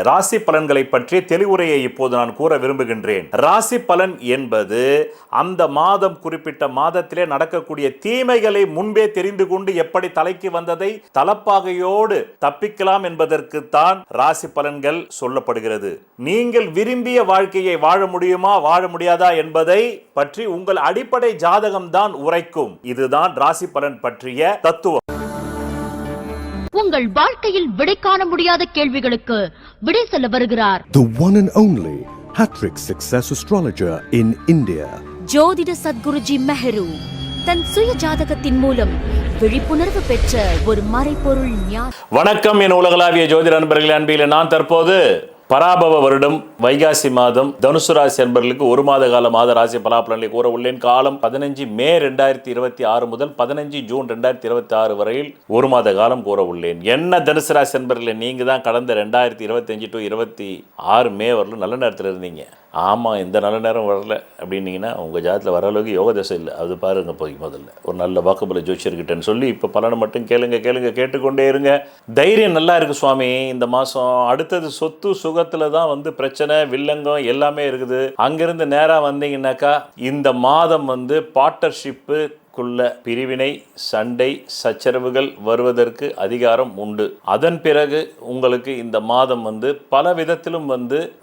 ராசி பலன்களை பற்றிய தெளிவுரையை இப்போது நான் கூற விரும்புகின்றேன். ராசி பலன் என்பது அந்த மாதம் குறிப்பிட்ட மாதத்திலே நடக்கக்கூடிய தீமைகளை முன்பே தெரிந்து கொண்டு எப்படி தலைக்கு வந்ததை தலப்பாகையோடு தப்பிக்கலாம் என்பதற்கு தான் ராசி பலன்கள் சொல்லப்படுகிறது. நீங்கள் விரும்பிய வாழ்க்கையை வாழ முடியுமா வாழ முடியாதா என்பதை பற்றி உங்கள் அடிப்படை ஜாதகம் தான் உரைக்கும். இதுதான் ராசி பலன் பற்றிய தத்துவம். உங்கள் வாழ்க்கையில் விடை காண முடியாத கேள்விகளுக்கு விடை சொல்ல வருகிறார் The one and only Hattrick Success Astrologer in India. ஜோதிட சத்குருஜி மெஹரு தன் சுய ஜாதகத்தின் மூலம் விழிப்புணர்வு பெற்ற ஒரு மறைபொருள் ஞானி. வணக்கம் என் உலகளாவிய ஜோதிட நண்பர்களே, அன்பில் நான் தற்போது பராபவ வருடம் வைகாசி மாதம் தனுசு ராசி அன்பர்களுக்கு ஒரு மாத கால மாத ராசி பலாபலன்களை கூற உள்ளேன். காலம் 15 மே 2026 முதல் 15 ஜூன் 2026 வரையில் ஒரு மாத காலம் கூற உள்ளேன். என்ன தனுசு ராசி அன்பர்களே, நீங்க தான் கடந்த 2025 டு 26 மே வரலும் நல்ல நேரத்தில் இருந்தீங்க. ஆமாம், இந்த நல்ல நேரம் வரல அப்படின்னீங்கன்னா உங்கள் ஜாதத்தில் வர அளவுக்கு யோக தசை இல்லை. அது பாருங்க போய் முதல்ல ஒரு நல்ல வாக்குபல ஜோசியர்கிட்டன்னு சொல்லி இப்போ பலனை மட்டும் கேளுங்க கேட்டுக்கொண்டே இருங்க. தைரியம் நல்லா இருக்குது சுவாமி இந்த மாதம். அடுத்தது சொத்து சுகத்தில் தான் பிரச்சனை வில்லங்கம் எல்லாமே இருக்குது. அங்கிருந்து நேராக வந்தீங்கன்னாக்கா இந்த மாதம் பார்ட்னர்ஷிப்பு பிரிவினை சண்டை சச்சரவுகள் வருவதற்கு அதிகாரம் உண்டு. அதன் பிறகு உங்களுக்கு இந்த மாதம் பல விதத்திலும்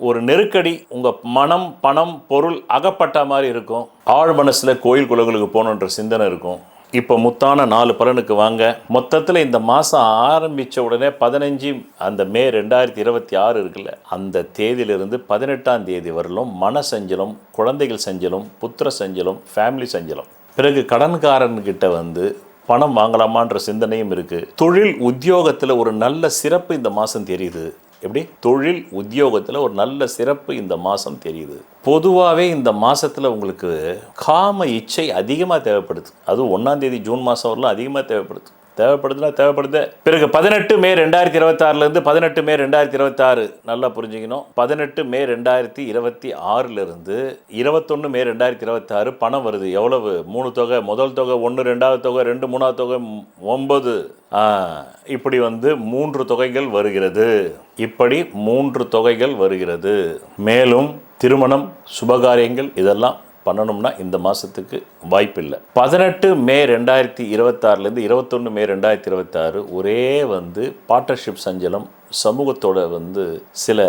ஒரு நெருக்கடி, உங்க மனம் பணம் பொருள் அகப்பட்ட மாதிரி இருக்கும். ஆழ் மனசுல கோயில் குலங்களுக்கு போகணுன்ற சிந்தனை இருக்கும். இப்போ முத்தான 4 பலனுக்கு வாங்க. மொத்தத்தில் இந்த மாதம் ஆரம்பித்த உடனே 15 அந்த மே 2026 இருக்குல்ல, அந்த தேதியிலிருந்து 18ஆம் தேதி வரலும் மன சஞ்சலம், குழந்தைகள் சஞ்சலம், புத்திர சஞ்சலம், ஃபேமிலி சஞ்சலம். பிறகு கடன்காரன்கிட்ட பணம் வாங்கலாமான்ற சிந்தனையும் இருக்குது. தொழில் உத்தியோகத்தில் ஒரு நல்ல சிறப்பு இந்த மாதம் தெரியுது. எப்படி தொழில் உத்தியோகத்தில் ஒரு நல்ல சிறப்பு இந்த மாதம் தெரியுது. பொதுவாகவே இந்த மாதத்தில் உங்களுக்கு காம இச்சை அதிகமாக தேவைப்படுது. அதுவும் 1ஆம் தேதி ஜூன் மாதம் வரலாம் அதிகமாக தேவைப்படுது. பிறகு 18 மே 2026 18 மே 2026 நல்லா புரிஞ்சுக்கணும். 18 மே 2026 21 மே 2026 பணம் வருது. எவ்வளவு? 3 தொகை. முதல் தொகை 1, 2வது தொகை 2, 3வது தொகை 9. இப்படி 3 தொகைகள் வருகிறது. மேலும் திருமணம் சுபகாரியங்கள் இதெல்லாம் பண்ணணும்னா இந்த மாதத்துக்கு வாய்ப்பில்லை. 18 மே 2026 21 மே 2026 ஒரே பார்ட்னர்ஷிப் சஞ்சலம், சமூகத்தோட சில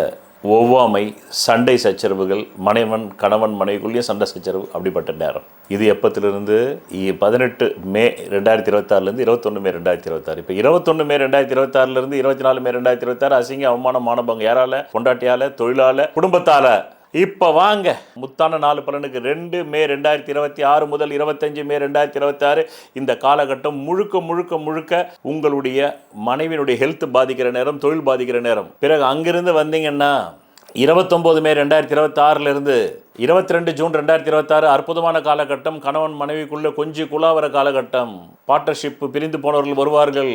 ஒவ்வாமை, சண்டை சச்சரவுகள், கணவன் மனைவிக்குள்ளேயும் சண்டை சச்சரவு, அப்படிப்பட்ட நேரம். இது எப்பத்திலிருந்து? 18 மே 2026 21 மே 2026. இப்போ 21 மே 2026 24 மே 2026 அசிங்க அவமானம் மானபங்க. யாரால? பொண்டாட்டியால, தொழிலால, குடும்பத்தால. இப்போ வாங்க முத்தான 4 பலனுக்கு. 2 மே 2026 முதல் 25 மே 2026 இந்த காலகட்டம் முழுக்க உங்களுடைய மனைவியினுடைய ஹெல்த் பாதிக்கிற நேரம், தொழில் பாதிக்கிற நேரம். பிறகு அங்கிருந்து வந்தீங்கன்னா 29 மே 2026 22 ஜூன் 2026 அற்புதமான காலகட்டம். கணவன் மனைவிக்குள்ள கொஞ்சம் குழாவர காலகட்டம். பார்ட்னர்ஷிப் பிரிந்து போனவர்கள் வருவார்கள்.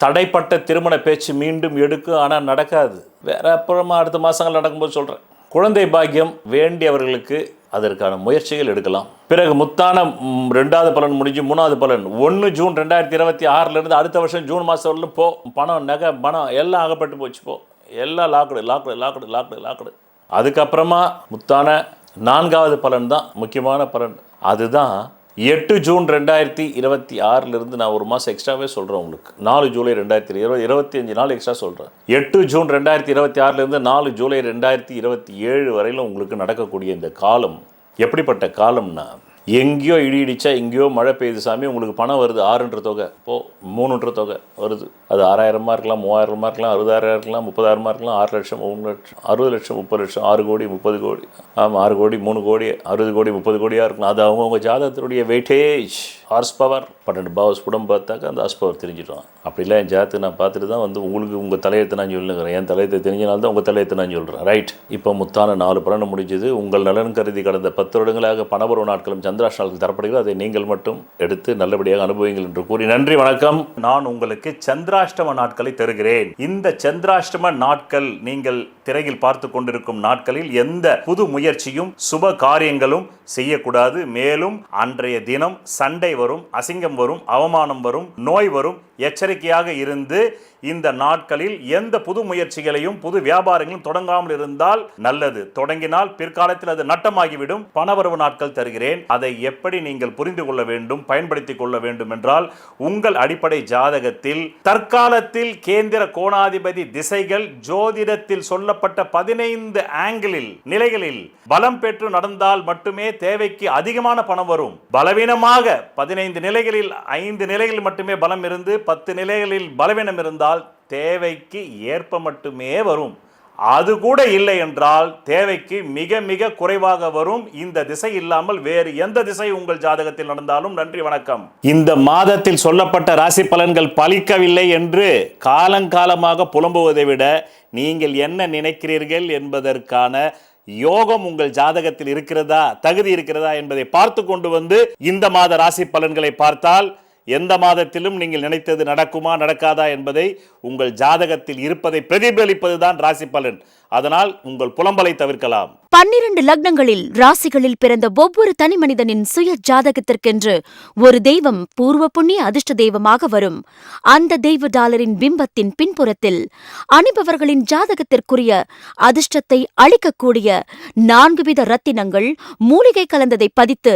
தடைப்பட்ட திருமண பேச்சு மீண்டும் எடுக்கும், ஆனால் நடக்காது. வேற அப்புறமா அடுத்த மாதங்கள் நடக்கும்போது சொல்கிறேன். குழந்தை பாக்கியம் வேண்டியவர்களுக்கு அதற்கான முயற்சிகள் எடுக்கலாம். பிறகு முத்தான 2வது பலன் முடிஞ்சு 3வது பலன் 1 ஜூன் 2026 அடுத்த வருஷம் ஜூன் மாதம் வரலும் போ. பணம் நகை பணம் எல்லாம் அகப்பட்டு போச்சு. போ, எல்லாம் லாக்டு. அதுக்கப்புறமா முத்தான 4வது பலன் தான் முக்கியமான பலன். அதுதான் 8 ஜூன் 2026 நான் ஒரு மாதம் எக்ஸ்ட்ராவே சொல்கிறேன் உங்களுக்கு. 4 ஜூலை 2025 நாள் எக்ஸ்ட்ரா சொல்கிறேன். 8 ஜூன் 2026 4 ஜூலை 2027 வரையிலும் உங்களுக்கு நடக்கக்கூடிய இந்த காலம் எப்படிப்பட்ட காலம்னா, எங்கேயோ இடிச்சா எங்கேயோ மழை பெய்யுது சாமி, உங்களுக்கு பணம் வருது 6ன்ற தொகை, 3ன்ற தொகை வருது. அது 6000 இருக்கலாம், 3000 இருக்கலாம், 60000 இருக்கலாம், 30000 இருக்கலாம், 6 லட்சம், 3 லட்சம், 60 லட்சம், 30 லட்சம், 6 கோடி, 30 கோடி. ஆமாம், 6 கோடி, 3 கோடி, 60 கோடி, 30 கோடியாக இருக்கலாம். அது அவங்கவுங்க ஜாதகத்தினுடைய வெயிட்டேஜ், ஹார்ஸ் பவர். 12 பாவஸ் புடம் பார்த்தாக்கா அந்த ஹார்ஸ் பவர் தெரிஞ்சிடும். அப்படிலாம் என் ஜாதகத்தை நான் பார்த்துட்டு தான் உங்களுக்கு உங்கள் தலையத்தை நான் சொல்லுங்கிறேன். என் தலையத்தை தெரிஞ்சனால தான் உங்கள் தலையத்தை நான் சொல்கிறேன். ரைட். இப்போ முத்தான 4 பலனை முடிஞ்சது. உங்கள் நலன் கருதி கடந்த 10 வருடங்களாக பணபருவ நாட்களும் சந்திராஷ்டங்கள் தரப்படுகிறது. அதை நீங்கள் மட்டும் எடுத்து நல்லபடியாக அனுபவிங்கள் என்று கூறி நன்றி, வணக்கம். நான் உங்களுக்கு சந்திராஷ்டம நாட்களை தருகிறேன். இந்த சந்திராஷ்டம நாட்கள் நீங்கள் திரையில் பார்த்து கொண்டிருக்கும் நாட்களில் எந்த புது முயற்சியும் சுப காரியங்களும் செய்யக்கூடாது. மேலும் அன்றைய தினம் சண்டை வரும், அசிங்கம் வரும், அவமானம் வரும், நோய் வரும். எச்சரிக்கையாக இருந்து இந்த நாட்களில் எந்த புது முயற்சிகளையும் புது வியாபாரங்களும் தொடங்காமல் இருந்தால் நல்லது. தொடங்கினால் பிற்காலத்தில் அது நட்டமாகிவிடும். பணவரவு நாட்கள் தருகிறேன். அதை எப்படி நீங்கள் புரிந்து கொள்ள வேண்டும், பயன்படுத்திக் கொள்ள வேண்டும் என்றால் உங்கள் அடிப்படை ஜாதகத்தில் தற்காலத்தில் கேந்திர கோணாதிபதி திசைகள் ஜோதிடத்தில் சொல்லப்பட்ட 15 ஆங்கிளில் நிலைகளில் பலம் பெற்று நடந்தால் மட்டுமே தேவைக்கு அதிகமான பணம் வரும். பலவீனமாக 15 நிலைகளில் 5 நிலைகளில் மட்டுமே பலம் இருந்து 10 நிலைகளில் பலவீனம் இருந்தால் தேவைக்கு ஏற்ப மட்டுமே வரும். அது கூட இல்லை என்றால் தேவைக்கு மிக மிக குறைவாக வரும். இந்த திசை இல்லாமல் வேறு எந்த திசை உங்கள் ஜாதகத்தில் நடந்தாலும் நன்றி வணக்கம். இந்த மாதத்தில் சொல்லப்பட்ட ராசி பலன்கள் பலிக்கவில்லை என்று காலங்காலமாக புலம்புவதை விட நீங்கள் என்ன நினைக்கிறீர்கள் என்பதற்கான யோகம் உங்கள் ஜாதகத்தில் இருக்கிறதா, தகுதி இருக்கிறதா என்பதை பார்த்து கொண்டு வந்து இந்த மாத ராசி பலன்களை பார்த்தால் எந்த மாதத்திலும் நீங்கள் நினைத்தது நடக்குமா நடக்காதா என்பதை உங்கள் ஜாதகத்தில் இருப்பதை பிரதிபலிப்பதுதான் ராசி பலன். அதனால் உங்கள் புலம்பலை தவிர்க்கலாம். 12 லக்னங்களில் ராசிகளில் பிறந்த ஒவ்வொரு தனி மனிதனின் சுய ஜாதகத்திற்கென்று ஒரு தெய்வம் பூர்வ புண்ணிய அதிர்ஷ்ட தெய்வமாக வரும். அந்த தெய்வ டாலரின் பிம்பத்தின் பின்புறத்தில் அணிபவர்களின் ஜாதகத்திற்குரிய அதிர்ஷ்டத்தை அளிக்கக்கூடிய 4 வித ரத்தினங்கள் மூலிகை கலந்ததை பதித்து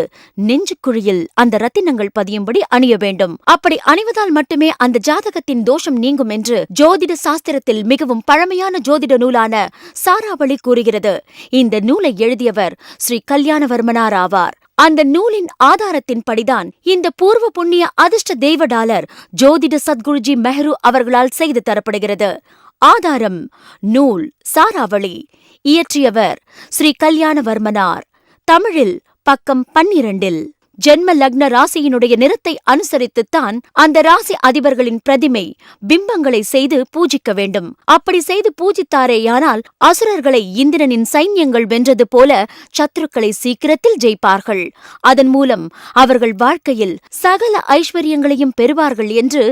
நெஞ்சுக்குழியில் அந்த ரத்தினங்கள் பதியும்படி அணிய வேண்டும். அப்படி அணிவதால் மட்டுமே அந்த ஜாதகத்தின் தோஷம் நீங்கும் என்று ஜோதிட சாஸ்திரத்தில் மிகவும் பழமையான ஜோதிட நூலான சாராவளி கூறுகிறது. இந்த நூலை எழுதியவர் ஸ்ரீ கல்யாணவர்மனார் ஆவார். அந்த நூலின் ஆதாரத்தின் படிதான் இந்த பூர்வ புண்ணிய அதிர்ஷ்ட தெய்வ டாலர் ஜோதிட சத்குருஜி மெஹரு அவர்களால் செய்து தரப்படுகிறது. ஆதாரம் நூல் சாராவளி. இயற்றியவர் ஸ்ரீ கல்யாணவர்மனார். தமிழில் பக்கம் 12. ஜென்ம லக்ன ராசியினுடைய நிறத்தை அனுசரித்துத்தான் அந்த ராசி அதிபர்களின் பிரதிமை பிம்பங்களை செய்து பூஜிக்க வேண்டும். அப்படி செய்து பூஜித்தாரேயானால் அசுரர்களை இந்திரனின் சைன்யங்கள் வென்றது போல சத்துருக்களை சீக்கிரத்தில் ஜெயிப்பார்கள். அதன் மூலம் அவர்கள் வாழ்க்கையில் சகல ஐஸ்வர்யங்களையும் பெறுவார்கள் என்று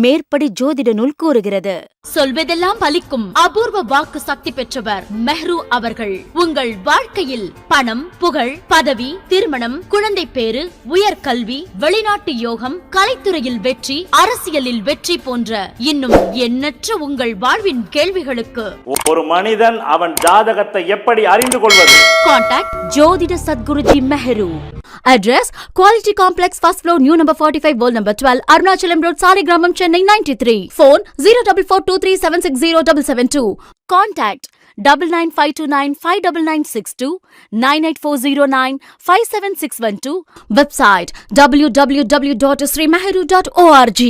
மேற்படி ஜோதிட நூல் கூறுகிறது. சொல்வதெல்லாம் பலிக்கும் அபூர்வ வாக்கு சக்தி பெற்றவர் மெஹ்ரு அவர்கள். உங்கள் வாழ்க்கையில் பணம், புகழ், பதவி, திருமணம், குழந்தை பேறு, உயர்கல்வி, வெளிநாட்டு யோகம், கலைத்துறையில் வெற்றி, அரசியலில் வெற்றி போன்ற இன்னும் எண்ணற்ற உங்கள் வாழ்வின் கேள்விகளுக்கு ஒரு மனிதன் அவன் ஜாதகத்தை எப்படி அறிந்து கொள்வது? கான்டாக்ட் ஜோதிட Sadguruji Mehru. Address Quality Complex, first floor, new number 45, wall number 12, Arunachalam Road, Saligramam, Chennai 93. Phone 04423760772. Contact 9952959962, 98409 57612. Website www.srimeheru.org.